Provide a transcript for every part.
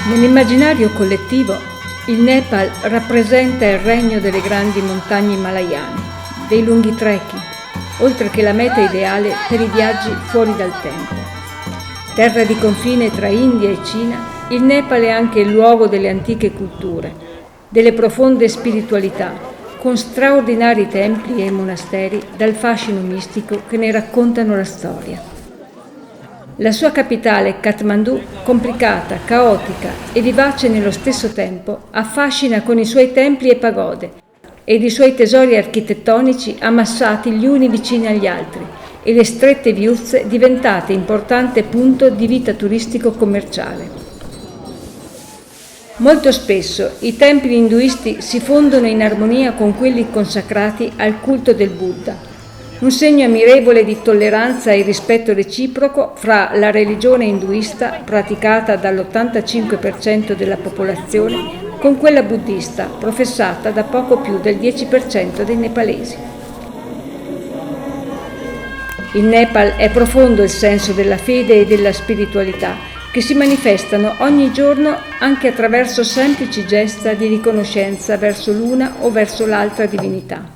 Nell'immaginario collettivo, il Nepal rappresenta il regno delle grandi montagne himalayane, dei lunghi trekking, oltre che la meta ideale per i viaggi fuori dal tempo. Terra di confine tra India e Cina, il Nepal è anche il luogo delle antiche culture, delle profonde spiritualità, con straordinari templi e monasteri dal fascino mistico che ne raccontano la storia. La sua capitale, Kathmandu, complicata, caotica e vivace nello stesso tempo, affascina con i suoi templi e pagode ed i suoi tesori architettonici ammassati gli uni vicini agli altri e le strette viuzze diventate importante punto di vita turistico commerciale. Molto spesso i templi induisti si fondono in armonia con quelli consacrati al culto del Buddha, un segno ammirevole di tolleranza e rispetto reciproco fra la religione induista praticata dall'85% della popolazione con quella buddista professata da poco più del 10% dei nepalesi. In Nepal è profondo il senso della fede e della spiritualità che si manifestano ogni giorno anche attraverso semplici gesta di riconoscenza verso l'una o verso l'altra divinità.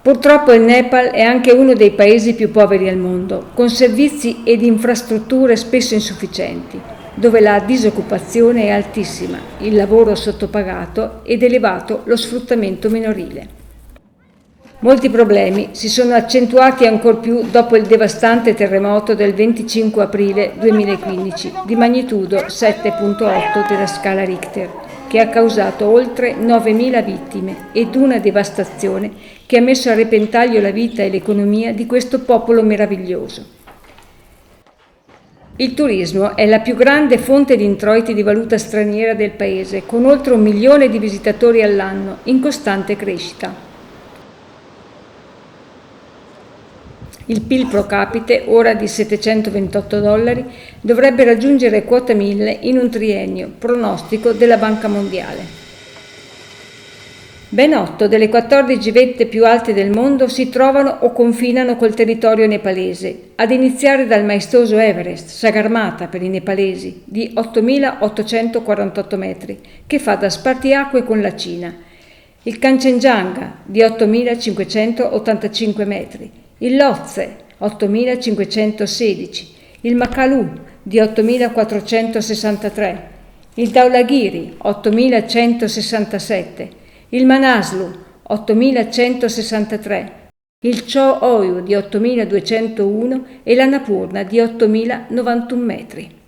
Purtroppo il Nepal è anche uno dei paesi più poveri al mondo, con servizi ed infrastrutture spesso insufficienti, dove la disoccupazione è altissima, il lavoro sottopagato ed elevato lo sfruttamento minorile. Molti problemi si sono accentuati ancor più dopo il devastante terremoto del 25 aprile 2015 di magnitudo 7,8 della scala Richter, che ha causato oltre 9.000 vittime ed una devastazione che ha messo a repentaglio la vita e l'economia di questo popolo meraviglioso. Il turismo è la più grande fonte di introiti di valuta straniera del paese, con oltre 1 milione di visitatori all'anno, in costante crescita. Il PIL pro capite, ora di $728, dovrebbe raggiungere quota 1000 in un triennio, pronostico della Banca Mondiale. Ben 8 delle 14 vette più alte del mondo si trovano o confinano col territorio nepalese, ad iniziare dal maestoso Everest, Sagarmatha per i nepalesi, di 8.848 metri, che fa da spartiacque con la Cina, il Kanchenjunga, di 8.585 metri, il Lhotse, 8.516, il Makalu, di 8.463, il Dhaulagiri, 8.167, il Manaslu, 8.163, il Cho Oyu di 8.201 e l'Annapurna di 8.091 metri.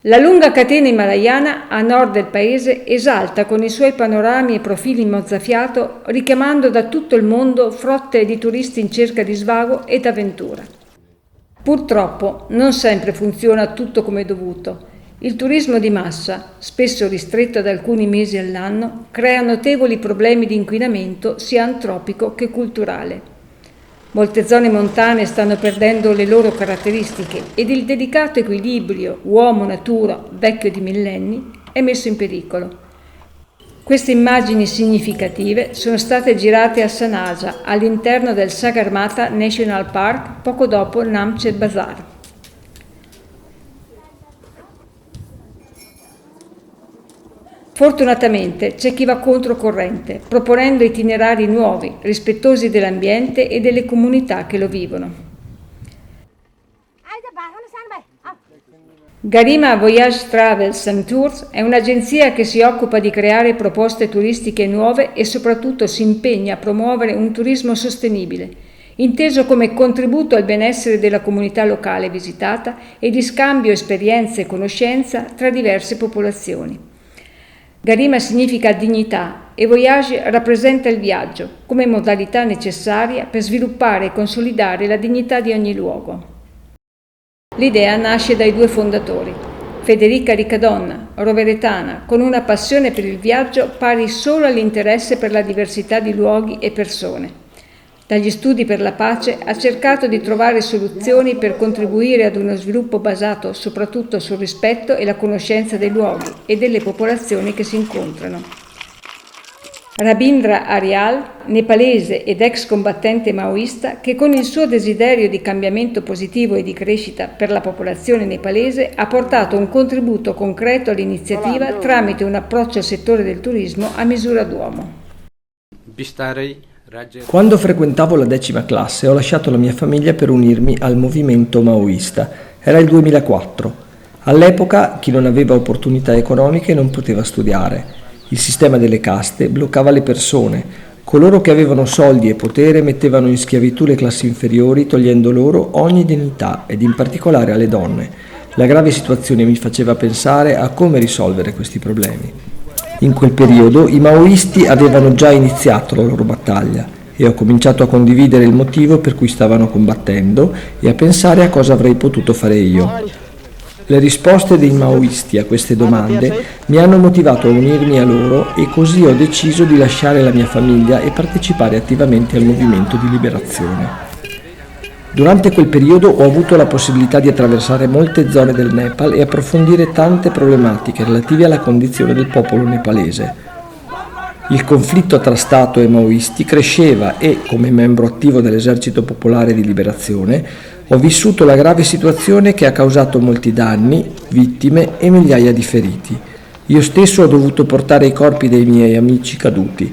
La lunga catena himalayana a nord del paese esalta con i suoi panorami e profili mozzafiato, richiamando da tutto il mondo frotte di turisti in cerca di svago ed avventura. Purtroppo non sempre funziona tutto come dovuto. Il turismo di massa, spesso ristretto ad alcuni mesi all'anno, crea notevoli problemi di inquinamento sia antropico che culturale. Molte zone montane stanno perdendo le loro caratteristiche ed il delicato equilibrio uomo-natura, vecchio di millenni, è messo in pericolo. Queste immagini significative sono state girate a Sanaja, all'interno del Sagarmatha National Park, poco dopo Namche Bazar. Fortunatamente c'è chi va controcorrente, proponendo itinerari nuovi, rispettosi dell'ambiente e delle comunità che lo vivono. Garima Voyage Travels and Tours è un'agenzia che si occupa di creare proposte turistiche nuove e soprattutto si impegna a promuovere un turismo sostenibile, inteso come contributo al benessere della comunità locale visitata e di scambio esperienze e conoscenza tra diverse popolazioni. Garima significa dignità e Voyage rappresenta il viaggio come modalità necessaria per sviluppare e consolidare la dignità di ogni luogo. L'idea nasce dai due fondatori, Federica Riccadonna, roveretana, con una passione per il viaggio pari solo all'interesse per la diversità di luoghi e persone. Dagli studi per la pace ha cercato di trovare soluzioni per contribuire ad uno sviluppo basato soprattutto sul rispetto e la conoscenza dei luoghi e delle popolazioni che si incontrano. Rabindra Aryal, nepalese ed ex combattente maoista, che con il suo desiderio di cambiamento positivo e di crescita per la popolazione nepalese ha portato un contributo concreto all'iniziativa tramite un approccio al settore del turismo a misura d'uomo. Quando frequentavo la 10ª classe ho lasciato la mia famiglia per unirmi al movimento maoista. Era il 2004. All'epoca chi non aveva opportunità economiche non poteva studiare. Il sistema delle caste bloccava le persone. Coloro che avevano soldi e potere mettevano in schiavitù le classi inferiori, togliendo loro ogni dignità ed in particolare alle donne. La grave situazione mi faceva pensare a come risolvere questi problemi. In quel periodo i maoisti avevano già iniziato la loro battaglia e ho cominciato a condividere il motivo per cui stavano combattendo e a pensare a cosa avrei potuto fare io. Le risposte dei maoisti a queste domande mi hanno motivato a unirmi a loro e così ho deciso di lasciare la mia famiglia e partecipare attivamente al movimento di liberazione. Durante quel periodo ho avuto la possibilità di attraversare molte zone del Nepal e approfondire tante problematiche relative alla condizione del popolo nepalese. Il conflitto tra Stato e maoisti cresceva e, come membro attivo dell'Esercito Popolare di Liberazione, ho vissuto la grave situazione che ha causato molti danni, vittime e migliaia di feriti. Io stesso ho dovuto portare i corpi dei miei amici caduti.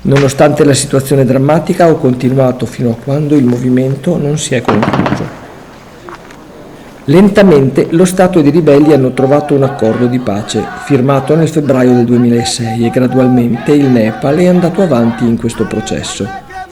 Nonostante la situazione drammatica, ho continuato fino a quando il movimento non si è concluso. Lentamente lo Stato ed i ribelli hanno trovato un accordo di pace, firmato nel febbraio del 2006 e gradualmente il Nepal è andato avanti in questo processo.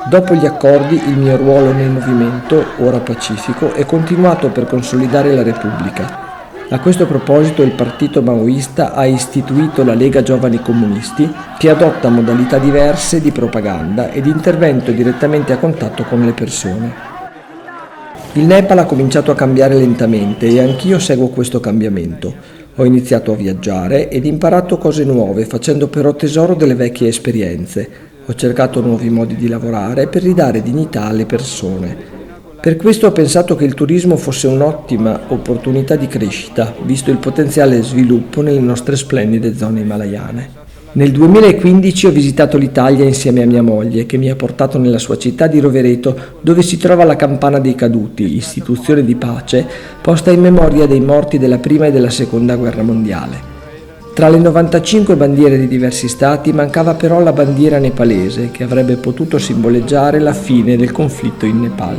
Dopo gli accordi, il mio ruolo nel movimento, ora pacifico, è continuato per consolidare la Repubblica. A questo proposito il partito maoista ha istituito la Lega Giovani Comunisti, che adotta modalità diverse di propaganda e di intervento direttamente a contatto con le persone. Il Nepal ha cominciato a cambiare lentamente e anch'io seguo questo cambiamento. Ho iniziato a viaggiare ed imparato cose nuove, facendo però tesoro delle vecchie esperienze. Ho cercato nuovi modi di lavorare per ridare dignità alle persone. Per questo ho pensato che il turismo fosse un'ottima opportunità di crescita, visto il potenziale sviluppo nelle nostre splendide zone himalayane. Nel 2015 ho visitato l'Italia insieme a mia moglie, che mi ha portato nella sua città di Rovereto, dove si trova la Campana dei Caduti, istituzione di pace posta in memoria dei morti della Prima e della Seconda Guerra Mondiale. Tra le 95 bandiere di diversi stati mancava però la bandiera nepalese, che avrebbe potuto simboleggiare la fine del conflitto in Nepal.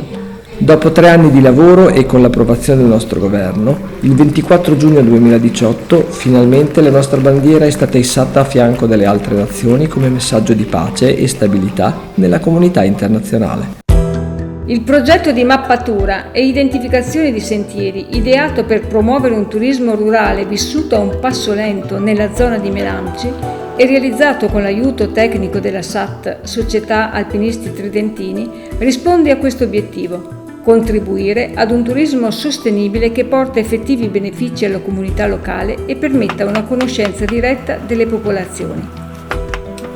Dopo 3 anni di lavoro e con l'approvazione del nostro governo, il 24 giugno 2018 finalmente la nostra bandiera è stata issata a fianco delle altre nazioni come messaggio di pace e stabilità nella comunità internazionale. Il progetto di mappatura e identificazione di sentieri, ideato per promuovere un turismo rurale vissuto a un passo lento nella zona di Melamci e realizzato con l'aiuto tecnico della SAT, Società Alpinisti Tridentini, risponde a questo obiettivo: contribuire ad un turismo sostenibile che porta effettivi benefici alla comunità locale e permetta una conoscenza diretta delle popolazioni.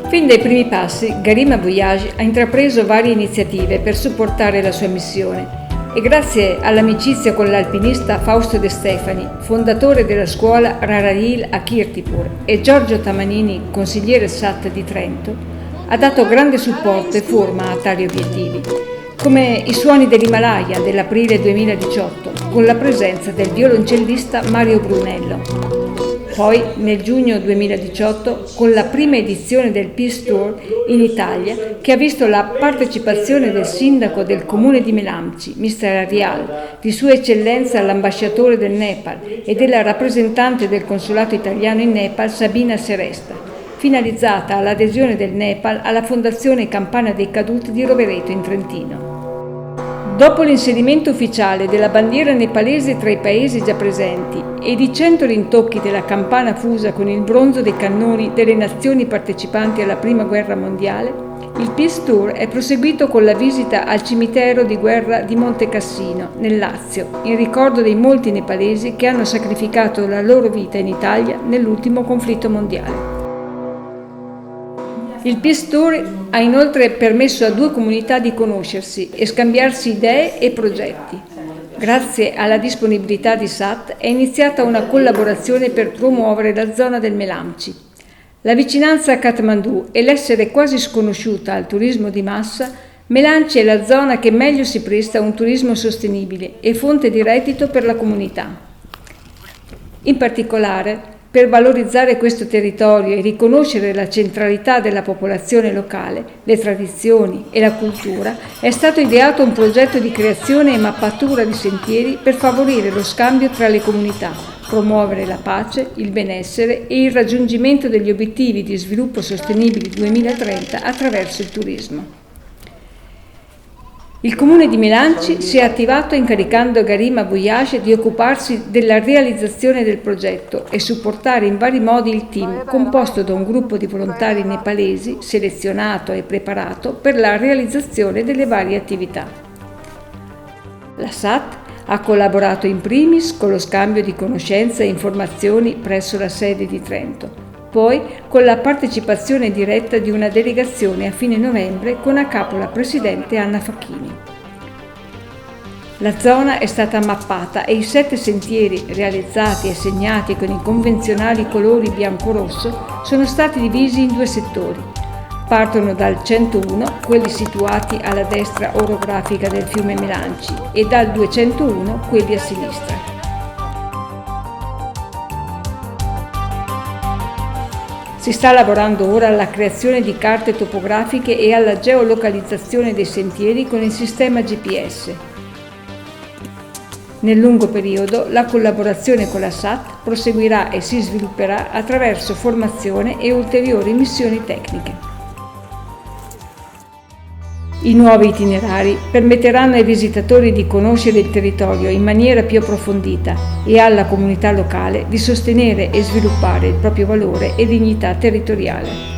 Fin dai primi passi, Garima Voyage ha intrapreso varie iniziative per supportare la sua missione e grazie all'amicizia con l'alpinista Fausto De Stefani, fondatore della scuola Rarail a Kirtipur, e Giorgio Tamanini, consigliere SAT di Trento, ha dato grande supporto e forma a tali obiettivi, come i suoni dell'Himalaya dell'aprile 2018, con la presenza del violoncellista Mario Brunello. Poi, nel giugno 2018, con la prima edizione del Peace Tour in Italia, che ha visto la partecipazione del sindaco del comune di Melamci, Mr. Aryal, di Sua Eccellenza l'ambasciatore del Nepal e della rappresentante del consolato italiano in Nepal, Sabina Seresta, finalizzata all'adesione del Nepal alla Fondazione Campana dei Caduti di Rovereto in Trentino. Dopo l'inserimento ufficiale della bandiera nepalese tra i paesi già presenti ed i 100 rintocchi della campana fusa con il bronzo dei cannoni delle nazioni partecipanti alla Prima Guerra Mondiale, il Peace Tour è proseguito con la visita al cimitero di guerra di Monte Cassino, nel Lazio, in ricordo dei molti nepalesi che hanno sacrificato la loro vita in Italia nell'ultimo conflitto mondiale. Il Peace Tour ha inoltre permesso a 2 comunità di conoscersi e scambiarsi idee e progetti. Grazie alla disponibilità di SAT è iniziata una collaborazione per promuovere la zona del Melamci. La vicinanza a Kathmandu e l'essere quasi sconosciuta al turismo di massa, Melanci è la zona che meglio si presta a un turismo sostenibile e fonte di reddito per la comunità. In particolare, per valorizzare questo territorio e riconoscere la centralità della popolazione locale, le tradizioni e la cultura, è stato ideato un progetto di creazione e mappatura di sentieri per favorire lo scambio tra le comunità, promuovere la pace, il benessere e il raggiungimento degli obiettivi di sviluppo sostenibile 2030 attraverso il turismo. Il comune di Melanci si è attivato incaricando Garima Voyage di occuparsi della realizzazione del progetto e supportare in vari modi il team composto da un gruppo di volontari nepalesi selezionato e preparato per la realizzazione delle varie attività. La SAT ha collaborato in primis con lo scambio di conoscenze e informazioni presso la sede di Trento, poi con la partecipazione diretta di una delegazione a fine novembre con a capo la presidente Anna Facchini. La zona è stata mappata e i 7 sentieri realizzati e segnati con i convenzionali colori bianco-rosso sono stati divisi in 2 settori. Partono dal 101, quelli situati alla destra orografica del fiume Melanci, e dal 201, quelli a sinistra. Si sta lavorando ora alla creazione di carte topografiche e alla geolocalizzazione dei sentieri con il sistema GPS. Nel lungo periodo la collaborazione con la SAT proseguirà e si svilupperà attraverso formazione e ulteriori missioni tecniche. I nuovi itinerari permetteranno ai visitatori di conoscere il territorio in maniera più approfondita e alla comunità locale di sostenere e sviluppare il proprio valore e dignità territoriale.